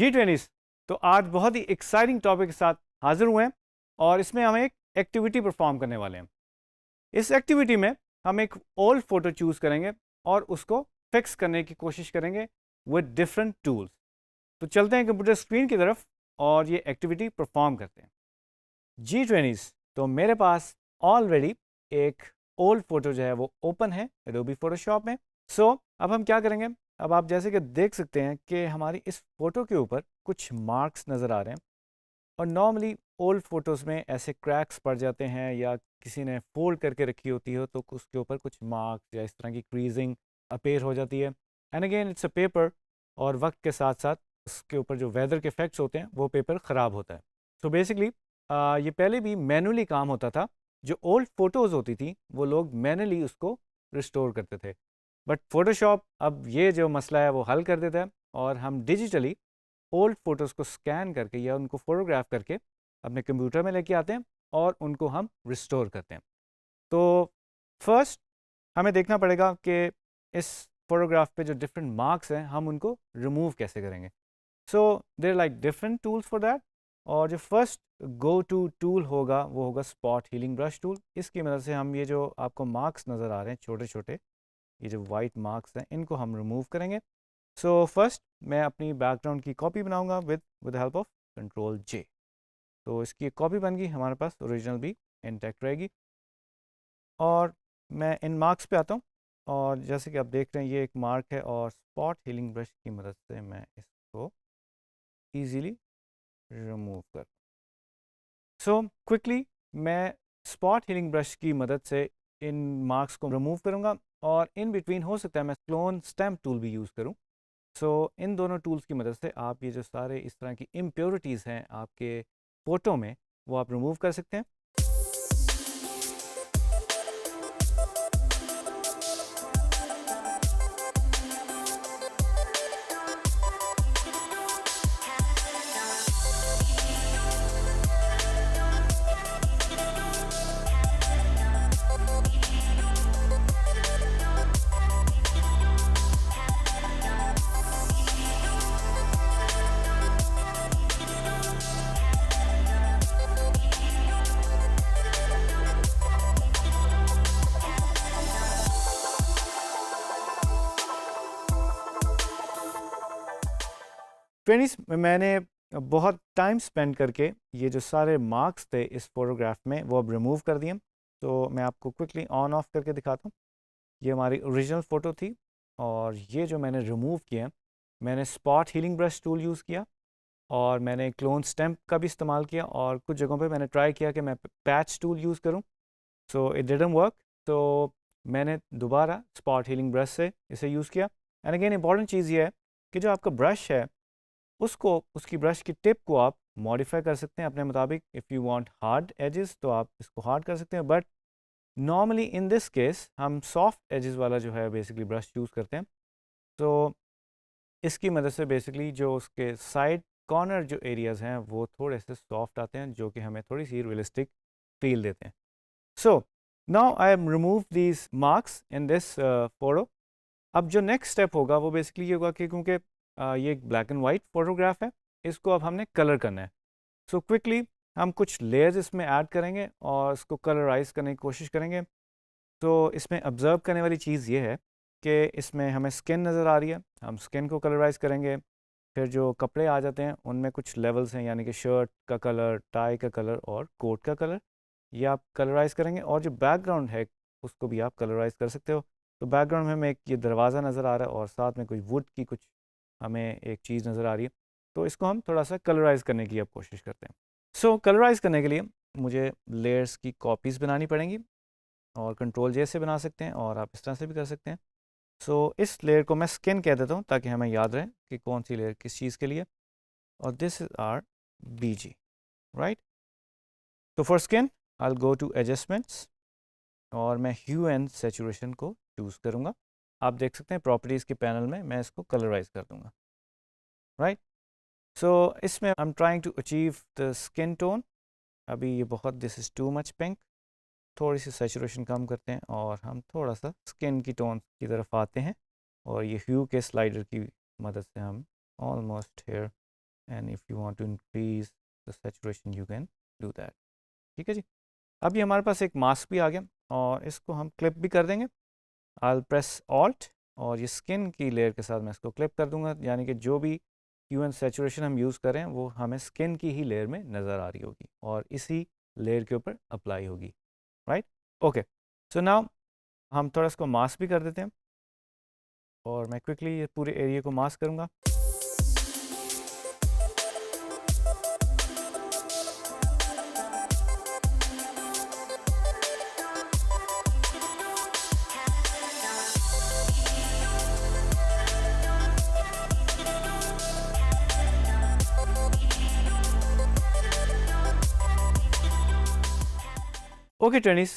G20s। तो आज बहुत ही एक्साइटिंग टॉपिक के साथ हाजिर हुए हैं और इसमें हम एक एक्टिविटी परफॉर्म करने वाले हैं। इस एक्टिविटी में हम एक ओल्ड फोटो चूज करेंगे और उसको फिक्स करने की कोशिश करेंगे विद डिफरेंट टूल्स। तो चलते हैं कंप्यूटर स्क्रीन की तरफ और ये एक्टिविटी परफॉर्म करते हैं। G20s, तो मेरे पास ऑलरेडी एक ओल्ड फोटो जो है वो ओपन है एडोबी फोटोशॉप में। सो अब हम क्या करेंगे, अब आप जैसे कि देख सकते हैं कि हमारी इस फोटो के ऊपर कुछ मार्क्स नज़र आ रहे हैं और नॉर्मली ओल्ड फोटोज़ में ऐसे क्रैक्स पड़ जाते हैं या किसी ने फोल्ड करके रखी होती हो तो उसके ऊपर कुछ मार्क्स या इस तरह की क्रीजिंग अपेयर हो जाती है। And again it's a paper, और वक्त के साथ साथ उसके ऊपर जो वेदर के इफेक्ट्स होते हैं वो पेपर ख़राब होता है। सो बेसिकली ये पहले भी मैनुअली काम होता था। जो ओल्ड फोटोज़ होती थी वो लोग मैनुअली उसको रिस्टोर करते थे, बट फोटोशॉप अब ये जो मसला है वो हल कर देता है और हम डिजिटली ओल्ड फोटोज़ को स्कैन करके या उनको फोटोग्राफ करके अपने कंप्यूटर में लेके आते हैं और उनको हम रिस्टोर करते हैं। तो फर्स्ट हमें देखना पड़ेगा कि इस फोटोग्राफ पे जो डिफरेंट मार्क्स हैं हम उनको रिमूव कैसे करेंगे। So there like different tools for that, और जो फर्स्ट गो टू टूल होगा वो होगा स्पॉट हीलिंग ब्रश टूल। इसकी मदद से हम ये जो आपको मार्क्स नज़र आ रहे हैं छोटे छोटे, ये जो वाइट मार्क्स हैं इनको हम रिमूव करेंगे। सो फर्स्ट मैं अपनी बैकग्राउंड की कॉपी बनाऊंगा विद हेल्प ऑफ कंट्रोल जे। तो इसकी एक कॉपी बन गई, हमारे पास ओरिजिनल भी इंटैक्ट रहेगी। और मैं इन मार्क्स पे आता हूँ और जैसे कि आप देख रहे हैं ये एक मार्क है और स्पॉट हीलिंग ब्रश की मदद से मैं इसको ईजीली रिमूव कर। सो क्विकली मैं स्पॉट हीलिंग ब्रश की मदद से इन मार्क्स को रिमूव करूँगा और इन बिटवीन हो सकता है मैं क्लोन स्टैम्प टूल भी यूज़ करूँ। सो इन दोनों टूल्स की मदद से आप ये जो सारे इस तरह की इम्प्योरिटीज़ हैं आपके फ़ोटो में वो आप रिमूव कर सकते हैं। फ्रेंड्स, मैंने बहुत टाइम स्पेंड करके ये जो सारे मार्क्स थे इस फोटोग्राफ में वो अब रिमूव कर दिए। तो मैं आपको क्विकली ऑन ऑफ करके दिखाता हूँ। ये हमारी ओरिजिनल फ़ोटो थी और ये जो मैंने रिमूव किया, मैंने spot healing brush tool use किया और मैंने क्लोन स्टैम्प का भी इस्तेमाल किया और कुछ जगहों पे मैंने ट्राई किया कि मैं पैच टूल यूज़ करूँ। So it didn't work. तो मैंने दोबारा स्पॉट हीलिंग ब्रश से इसे यूज़ किया। एंड अगेन इंपॉर्टेंट चीज़ ये है कि जो आपका ब्रश है उसको, उसकी ब्रश की टिप को आप मॉडिफाई कर सकते हैं अपने मुताबिक। If you want hard edges तो आप इसको हार्ड कर सकते हैं, but normally in this case हम सॉफ्ट एजेस वाला जो है बेसिकली ब्रश यूज़ करते हैं। तो इसकी मदद से बेसिकली जो उसके साइड कॉर्नर जो एरियाज़ हैं वो थोड़े से सॉफ्ट आते हैं जो कि हमें थोड़ी सी रियलिस्टिक फील देते हैं। So now I am remove these marks in this photo. अब जो नेक्स्ट स्टेप होगा वो बेसिकली ये होगा कि क्योंकि ये एक ब्लैक एंड वाइट फोटोग्राफ है, इसको अब हमने कलर करना है। सो क्विकली हम कुछ लेयर्स इसमें ऐड करेंगे और इसको कलराइज करने की कोशिश करेंगे। तो इसमें ऑब्ज़र्व करने वाली चीज़ ये है कि इसमें हमें स्किन नज़र आ रही है, हम स्किन को कलराइज करेंगे। फिर जो कपड़े आ जाते हैं उनमें कुछ लेवल्स हैं, यानी कि शर्ट का कलर, टाई का कलर और कोट का कलर, ये आप कलराइज करेंगे। और जो बैकग्राउंड है उसको भी आप कलराइज कर सकते हो। तो बैकग्राउंड में हमें एक ये दरवाज़ा नज़र आ रहा है और साथ में कोई वुड की कुछ हमें एक चीज़ नज़र आ रही है। तो इसको हम थोड़ा सा कलराइज़ करने की अब कोशिश करते हैं। सो कलराइज़ करने के लिए मुझे लेयर्स की कॉपीज़ बनानी पड़ेंगी और कंट्रोल जे से बना सकते हैं और आप इस तरह से भी कर सकते हैं। सो इस लेयर को मैं स्किन कह देता हूँ ताकि हमें याद रहे कि कौन सी लेयर किस चीज़ के लिए। और this is our BG, right. तो for skin I will go to adjustments और मैं ह्यू एंड सैचुरेशन को चूज़ करूँगा। आप देख सकते हैं प्रॉपर्टीज़ के पैनल में मैं इसको कलराइज़ कर दूँगा, राइट। सो इसमें I am trying to achieve the skin tone. अभी ये बहुत, this is too much pink. थोड़ी सी सैचुरेशन कम करते हैं और हम थोड़ा सा स्किन की टोन की तरफ आते हैं और ये ह्यू के स्लाइडर की मदद से हम almost here and if you want to increase the saturation you can do that. ठीक है जी। अब ये हमारे पास एक मास्क भी आ गया और इसको हम क्लिप भी कर देंगे। आई विल प्रेस ऑल्ट और ये स्किन की लेयर के साथ मैं इसको क्लिप कर दूंगा, यानी कि जो भी ह्यू एंड सैचुरेशन हम यूज़ करें वो हमें स्किन की ही लेयर में नज़र आ रही होगी और इसी लेयर के ऊपर अप्लाई होगी, राइट। ओके, सो नाउ हम थोड़ा इसको मास्क भी कर देते हैं और मैं क्विकली ये पूरे एरिया को मास्क करूँगा। ओके ट्रेनिस,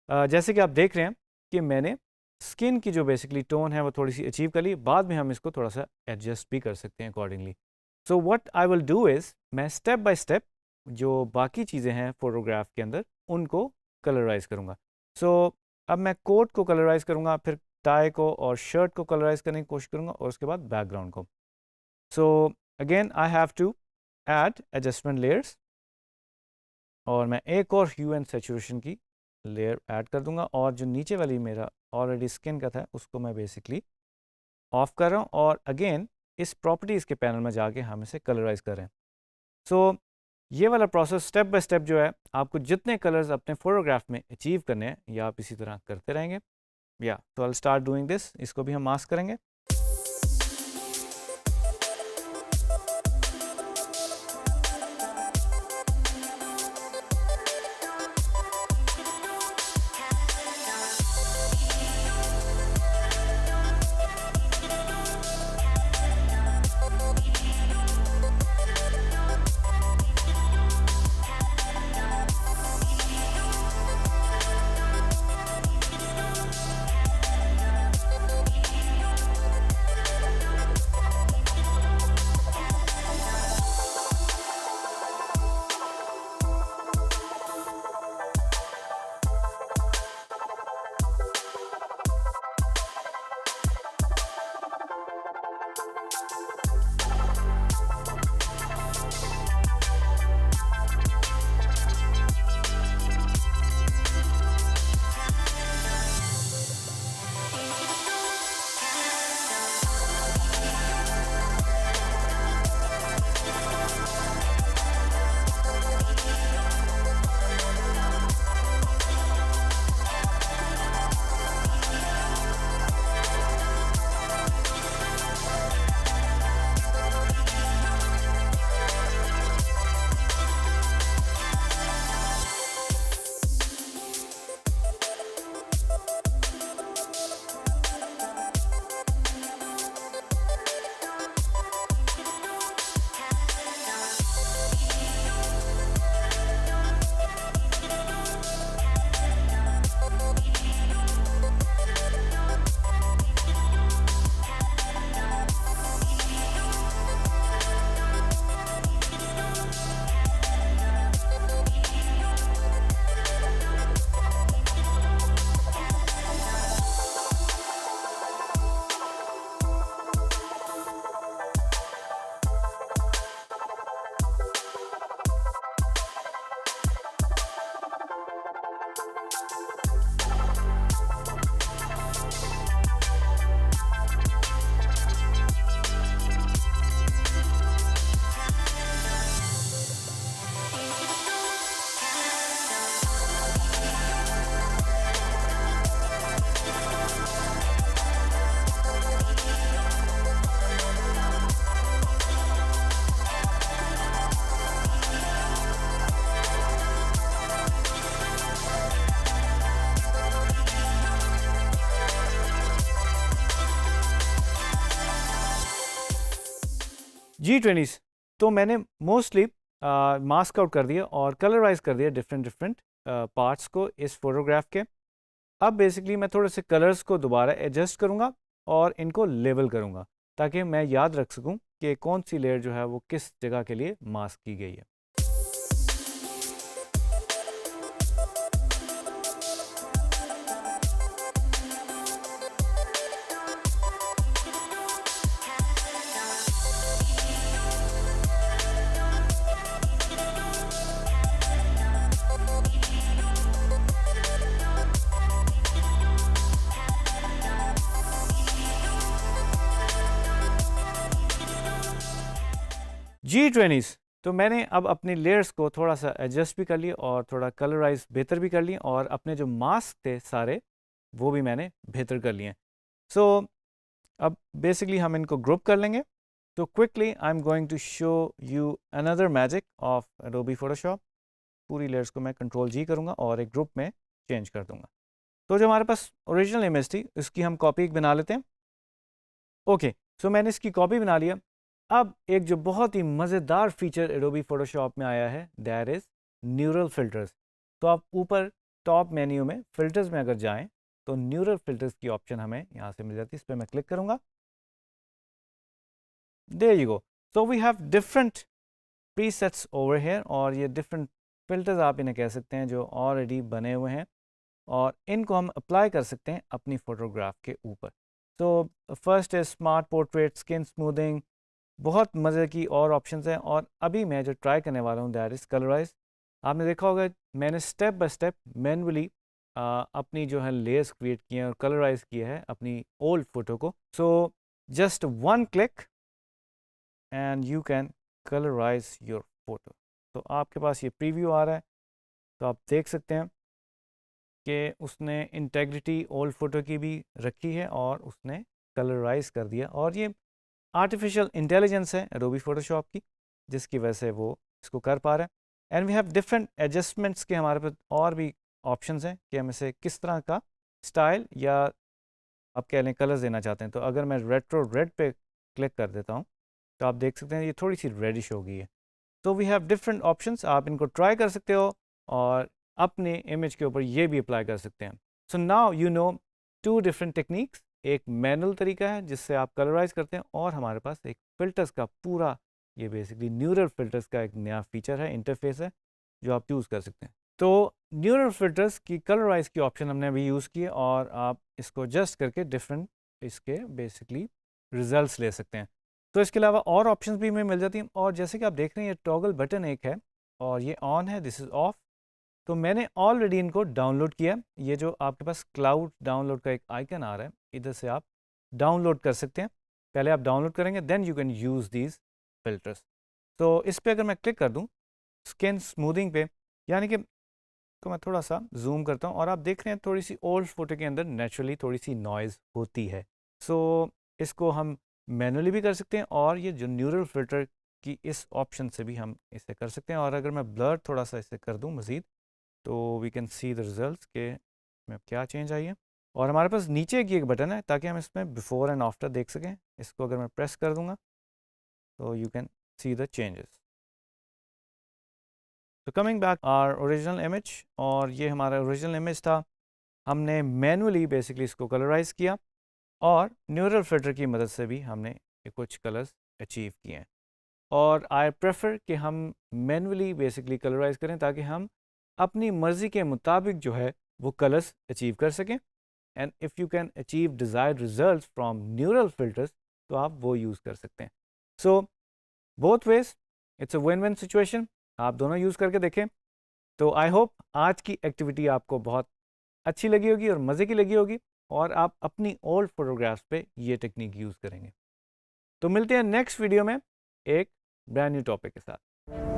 जैसे कि आप देख रहे हैं कि मैंने स्किन की जो बेसिकली टोन है वो थोड़ी सी अचीव कर ली, बाद में हम इसको थोड़ा सा एडजस्ट भी कर सकते हैं accordingly. So what I will do is, मैं स्टेप बाय स्टेप जो बाकी चीज़ें हैं फोटोग्राफ के अंदर उनको कलराइज करूँगा। सो अब मैं कोट को कलराइज करूँगा, फिर टाई को और शर्ट को कलराइज करने की कोशिश करूँगा और उसके बाद बैकग्राउंड को। So again I have to add adjustment layers और मैं एक और ह्यू एंड सैचुरेशन की लेयर ऐड कर दूंगा और जो नीचे वाली मेरा ऑलरेडी स्किन का था उसको मैं बेसिकली ऑफ कर रहा हूँ और अगेन इस प्रॉपर्टीज़ के पैनल में जाके हम इसे कलराइज कर रहे हैं। सो ये वाला प्रोसेस स्टेप बाय स्टेप जो है, आपको जितने कलर्स अपने फोटोग्राफ में अचीव करने हैं या आप इसी तरह करते रहेंगे। या तो I will start doing this. इसको भी हम मास्क करेंगे। G20s तो मैंने मोस्टली मास्क आउट कर दिया और कलराइज कर दिया डिफरेंट पार्ट्स को इस फोटोग्राफ के। अब बेसिकली मैं थोड़े से कलर्स को दोबारा एडजस्ट करूँगा और इनको लेवल करूँगा ताकि मैं याद रख सकूँ कि कौन सी लेयर जो है वो किस जगह के लिए मास्क की गई है। G20s, तो मैंने अब अपनी लेयर्स को थोड़ा सा एडजस्ट भी कर लिया और थोड़ा कलराइज बेहतर भी कर लिए और अपने जो मास्क थे सारे वो भी मैंने बेहतर कर लिए। सो अब बेसिकली हम इनको ग्रुप कर लेंगे। तो quickly I am going to show you another magic of Adobe Photoshop. पूरी लेयर्स को मैं कंट्रोल जी करूँगा और एक ग्रुप में चेंज कर दूंगा। तो जो हमारे पास ओरिजिनल इमेज थी उसकी हम कॉपी बना लेते हैं। ओके, सो मैंने इसकी कॉपी बना लिया। अब एक जो बहुत ही मज़ेदार फीचर एडोबी फोटोशॉप में आया है दैट इज़ न्यूरल फिल्टर्स। तो आप ऊपर टॉप मेन्यू में फिल्टर्स में अगर जाएं तो न्यूरल फिल्टर्स की ऑप्शन हमें यहाँ से मिल जाती है। इस पर मैं क्लिक करूँगा। There you go. So we have different presets over here और ये डिफरेंट फिल्टर्स आप इन्हें कह सकते हैं जो ऑलरेडी बने हुए हैं और इनको हम अप्लाई कर सकते हैं अपनी फ़ोटोग्राफ के ऊपर। तो फर्स्ट है स्मार्ट पोर्ट्रेट, स्किन स्मूदिंग, बहुत मज़े की और ऑप्शंस हैं। और अभी मैं जो ट्राई करने वाला हूँ दैट इज़ कलराइज। आपने देखा होगा मैंने स्टेप बाय स्टेप मैनुअली अपनी जो है लेयर्स क्रिएट किए हैं और कलराइज किया है अपनी ओल्ड फ़ोटो को। So just one click and you can colourise your photo. तो आपके पास ये प्रीव्यू आ रहा है, तो आप देख सकते हैं कि उसने इंटेग्रिटी ओल्ड फ़ोटो की भी रखी है और उसने कलराइज कर दिया। और ये आर्टिफिशियल इंटेलिजेंस है एडोबी फोटोशॉप की जिसकी वजह से वो इसको कर पा रहे हैं। And we have different adjustments के हमारे पास और भी ऑप्शंस हैं कि हम इसे किस तरह का स्टाइल या आप कह लें कलर्स देना चाहते हैं। तो अगर मैं रेट्रो रेड पे क्लिक कर देता हूँ तो आप देख सकते हैं ये थोड़ी सी रेडिश हो गई है। तो वी हैव डिफरेंट ऑप्शंस, आप इनको ट्राई कर सकते हो और अपने इमेज के ऊपर ये भी अप्लाई कर सकते हैं। So now you know two different techniques. एक मैनुअल तरीका है जिससे आप कलराइज करते हैं और हमारे पास एक फ़िल्टर्स का पूरा ये बेसिकली न्यूरल फिल्टर्स का एक नया फीचर है, इंटरफेस है जो आप यूज़ कर सकते हैं। तो न्यूरल फिल्टर्स की कलराइज की ऑप्शन हमने अभी यूज़ की और आप इसको एडजस्ट करके डिफरेंट इसके बेसिकली रिजल्ट्स ले सकते हैं। तो इसके अलावा और ऑप्शंस भी हमें मिल जाती हैं। और जैसे कि आप देख रहे हैं ये टॉगल बटन एक है और ये ऑन है, दिस इज़ ऑफ। तो मैंने ऑलरेडी इनको डाउनलोड किया। ये जो आपके पास क्लाउड डाउनलोड का एक आइकन आ रहा है, इधर से आप डाउनलोड कर सकते हैं। पहले आप डाउनलोड करेंगे then you can use these filters. तो इस पर अगर मैं क्लिक कर दूँ स्किन स्मूदिंग पे, यानी कि तो मैं थोड़ा सा जूम करता हूँ और आप देख रहे हैं थोड़ी सी ओल्ड फोटो के अंदर नेचुरली थोड़ी सी नॉइज़ होती है। सो इसको हम मैनुअली भी कर सकते हैं और ये जो न्यूरल फिल्टर की इस ऑप्शन से भी हम इसे कर सकते हैं। और अगर मैं ब्लर थोड़ा सा इसे कर दूँ मज़ीद तो we can see the results के में क्या चेंज आई है। और हमारे पास नीचे की एक बटन है ताकि हम इसमें बिफोर एंड आफ्टर देख सकें। इसको अगर मैं प्रेस कर दूंगा तो you can see the changes. तो coming back our original image, और ये हमारा ओरिजिनल इमेज था। हमने मैनुअली बेसिकली इसको कलराइज किया और न्यूरल फिल्टर की मदद से भी हमने कुछ कलर्स अचीव किए हैं। और आई प्रेफर कि हम मैनुअली बेसिकली कलराइज करें ताकि हम अपनी मर्ज़ी के मुताबिक जो है वो कलर्स अचीव कर सकें। And if you can achieve desired results from neural filters तो आप वो यूज़ कर सकते हैं। So both ways it's a win win situation, आप दोनों यूज़ करके देखें। तो आई होप आज की एक्टिविटी आपको बहुत अच्छी लगी होगी और मज़े की लगी होगी और आप अपनी ओल्ड फोटोग्राफ्स पे ये टेक्निक यूज़ करेंगे। तो मिलते हैं नेक्स्ट वीडियो में एक ब्रांड न्यू टॉपिक के साथ।